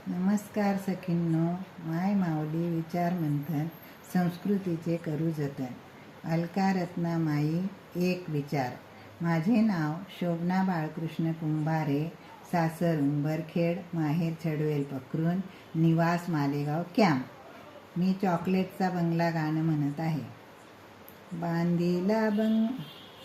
नमस्कार सखींनो, माय माऊली विचार मंथन संस्कृतीचे करू जतन. अलका रत्नामाई एक विचार. माझे नाव शोभना बाळकृष्ण कुंभारे, सासर उंबरखेड, माहेर छडवेल पखरून, निवास मालेगाव कॅम्प. मी चॉकलेटचा बंगला गाणं म्हणत आहे.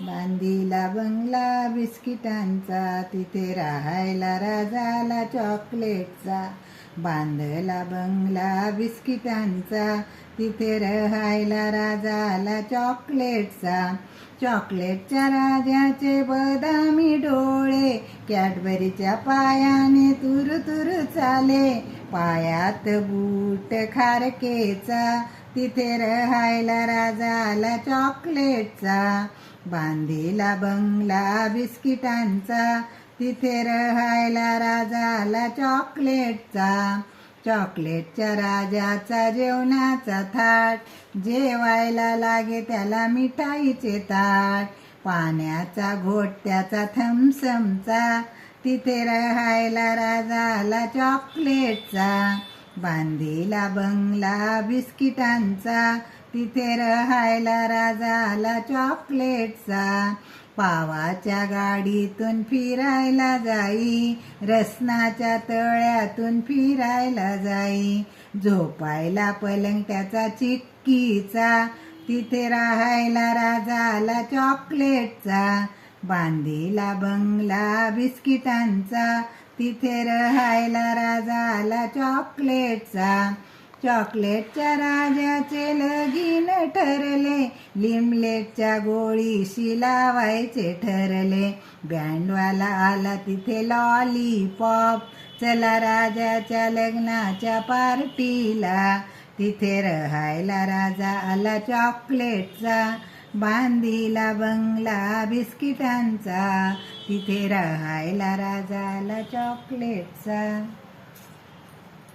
बांधीला बंगला बिस्किटांचा, तिथे राहायला राजाला चॉकलेटचा. बांधला बंगला बिस्किटांचा, तिथे राहायला राजाला चॉकलेटचा. चॉकलेटच्या राजाचे बदामी डोळे, कॅडबरीच्या पायाने तुरु तुरु चाले. पायात बूट खारकेचा, तिथे राहायला राजाला चॉकलेटचा. बांधीला बंगला बिस्किटांचा, तिथे राहायला राजाला चॉकलेटचा. चॉकलेटच्या राजाचा जेवणाचा थाट, जेवायला लागे त्याला मिठाईचे ताट. पाण्याचा घोट त्याचा थम्समचा, तिथे राहायला राजाला चॉकलेटचा. बांधीला बंगला बिस्किटांचा, तिथे राहायला राजाला चॉकलेटचा. पावाच्या गाडीतून फिरायला जाई, रसनाच्या तळ्यातून फिरायला जाई. झोपायला पलंग त्याचा चिक्कीचा, तिथे राहायला राजाला चॉकलेटचा. बांधीला बंगला बिस्किटांचा, तिथे राहायला राजाला चॉकलेटचा. चॉकलेटच्या राजाचे लगीन ठरले, लिमलेटच्या गोळीशी लावायचे ठरले. बँडवाला आला तिथे लॉलीपॉप, चला राजाच्या लग्नाच्या पार्टीला. तिथे राहायला राजा आला चॉकलेटचा. बांधीला बंगला बिस्किटांचा, तिथे राहायला राजाला चॉकलेटचा.